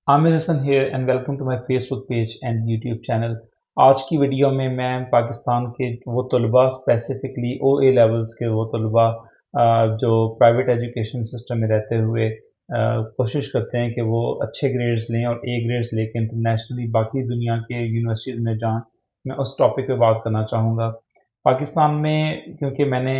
Aamir Hasan here and welcome to my Facebook page and YouTube channel. आज की video में मैं पाकिस्तान के वो तलबा स्पेसिफिकली ए लेवल्स के वो तलबा जो प्राइवेट एजुकेशन सिस्टम में रहते हुए कोशिश करते हैं कि वो अच्छे ग्रेड्स लें और ए ग्रेड्स लेके इंटरनेशनली बाकी दुनिया के यूनिवर्सिटीज़ में जाएं, मैं उस टॉपिक पे बात करना चाहूँगा। पाकिस्तान में क्योंकि मैंने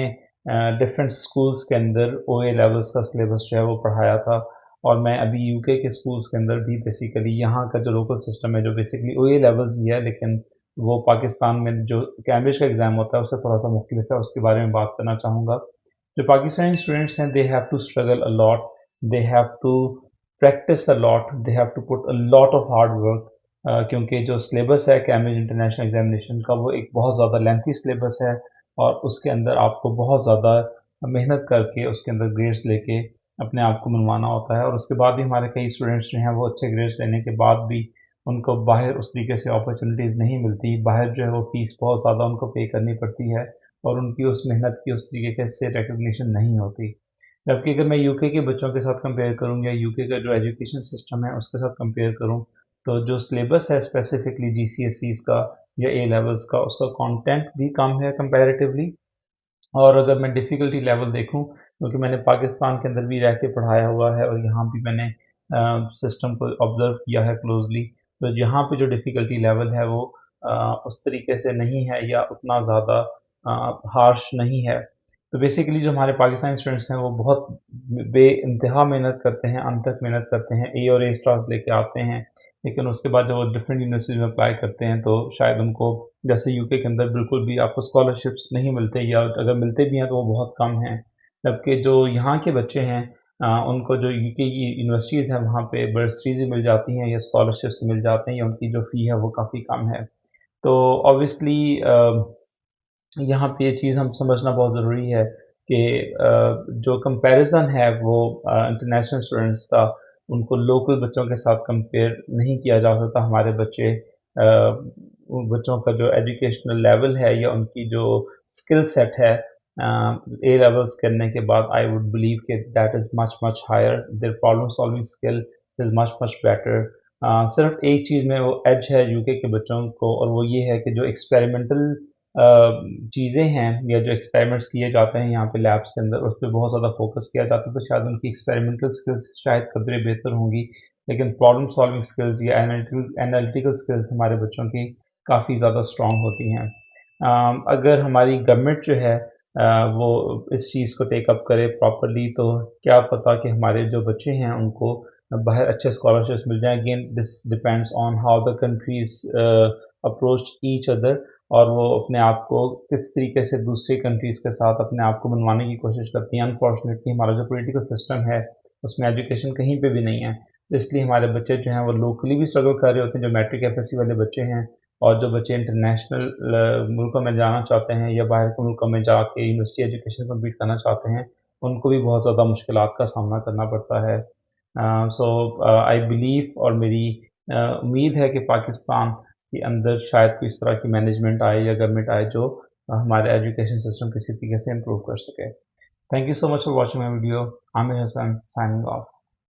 डिफरेंट स्कूल्स के अंदर ए लेवल्स का सिलेबस जो है वो पढ़ाया था, और मैं अभी यूके के स्कूल्स के अंदर भी बेसिकली यहाँ का जो लोकल सिस्टम है जो बेसिकली ओ ए लेवल्स ही है, लेकिन वो पाकिस्तान में जो कैम्ब्रिज का एग्ज़ाम होता है उससे थोड़ा सा मुख्तलिफ है, उसके बारे में बात करना चाहूँगा। जो पाकिस्तानी स्टूडेंट्स हैं, they have to struggle a lot, they have to practice a lot, they have to put a lot of hard work, क्योंकि जो सिलेबस है कैम्ब्रिज इंटरनेशनल एग्जामिनेशन का वो एक बहुत ज़्यादा लेंथी सिलेबस है, और उसके अंदर आपको बहुत ज़्यादा मेहनत करके उसके अंदर ग्रेड्स लेके अपने आप को मनवाना होता है। और उसके बाद भी हमारे कई स्टूडेंट्स जो हैं वो अच्छे ग्रेड्स लेने के बाद भी उनको बाहर उस तरीके से अपॉर्चुनिटीज़ नहीं मिलती। बाहर जो है वो फ़ीस बहुत ज़्यादा उनको पे करनी पड़ती है, और उनकी उस मेहनत की उस तरीके से रिकग्निशन नहीं होती। जबकि अगर मैं यूके के बच्चों के साथ कंपेयर करूँ या यूके का जो एजुकेशन सिस्टम है उसके साथ कंपेयर करूँ, तो जो सिलेबस है स्पेसिफिकली जीसीएसईज़ का या ए लेवल्स का, उसका कंटेंट भी कम है कंपैरेटिवली। और अगर मैं डिफ़िकल्टी लेवल देखूँ, क्योंकि मैंने पाकिस्तान के अंदर भी रह के पढ़ाया हुआ है और यहाँ भी मैंने सिस्टम को ऑब्ज़र्व किया है क्लोज़ली, तो यहाँ पे जो डिफ़िकल्टी लेवल है वो उस तरीके से नहीं है या उतना ज़्यादा हार्श नहीं है। तो बेसिकली जो हमारे पाकिस्तानी स्टूडेंट्स हैं वो बहुत बेइंतहा मेहनत करते हैं, अनथक मेहनत करते हैं, ए और ए स्टार्स लेके आते हैं। लेकिन उसके बाद जब वो डिफरेंट यूनिवर्सिटीज़ में अप्लाई करते हैं तो शायद उनको, जैसे यूके के अंदर बिल्कुल भी आपको स्कॉलरशिप्स नहीं मिलते, या अगर मिलते भी हैं तो वो बहुत कम हैं। जबकि जो यहाँ के बच्चे हैं उनको जो यूके की यूनिवर्सिटीज़ हैं वहाँ पे बर्सिटीज़ भी मिल जाती हैं या स्कॉलरशिप्स मिल जाते हैं, या उनकी जो फ़ी है वो काफ़ी कम है। तो ऑब्वियसली यहाँ पे ये चीज़ हम समझना बहुत ज़रूरी है कि जो कंपैरिज़न है वो इंटरनेशनल स्टूडेंट्स का, उनको लोकल बच्चों के साथ कंपेयर नहीं किया जा सकता। हमारे बच्चे उन बच्चों का जो एजुकेशनल लेवल है या उनकी जो स्किल सेट है ए लेवल्स करने के बाद, आई वुड बिलीव कि that is much much higher, their problem solving skill is much much better. सिर्फ एक चीज़ में वो एज है यूके के बच्चों को, और वो ये है कि जो एक्सपेरिमेंटल चीज़ें हैं या जो एक्सपेरिमेंट्स किए जाते हैं यहाँ पे लैब्स के अंदर, उस पे बहुत ज़्यादा फ़ोकस किया जाता है, तो शायद उनकी एक्सपेरिमेंटल स्किल्स शायद कदरे बेहतर होंगी। लेकिन प्रॉब्लम सॉल्विंग स्किल्स या एनालिटिकल स्किल्स हमारे बच्चों की काफ़ी ज़्यादा स्ट्रॉन्ग होती हैं। अगर हमारी गवर्नमेंट जो है वो इस चीज़ को टेक अप करे प्रॉपर्ली, तो क्या पता कि हमारे जो बच्चे हैं उनको बाहर अच्छे स्कॉलरशिप्स मिल जाएँ। Again this depends on how the countries approached each other, और वो अपने आप को किस तरीके से दूसरी कंट्रीज़ के साथ अपने आप को मनवाने की कोशिश करती हैं। अनफॉर्चुनेटली हमारा जो पॉलिटिकल सिस्टम है उसमें एजुकेशन कहीं पे भी नहीं है, इसलिए हमारे बच्चे जो हैं वो लोकली भी स्ट्रगल कर रहे होते हैं, जो मैट्रिक एफएससी वाले बच्चे हैं, और जो बच्चे इंटरनेशनल मुल्कों में जाना चाहते हैं या बाहर के मुल्कों में जाके यूनिवर्सिटी एजुकेशन कंप्लीट करना चाहते हैं, उनको भी बहुत ज़्यादा मुश्किलात का सामना करना पड़ता है। सो आई बिलीव, और मेरी उम्मीद है कि पाकिस्तान के अंदर शायद कोई इस तरह की मैनेजमेंट आए या गवर्नमेंट आए जो हमारे एजुकेशन सिस्टम किसी तरीके से इम्प्रूव कर सके। Thank you so much for watching my video. Aamir Hasan signing of.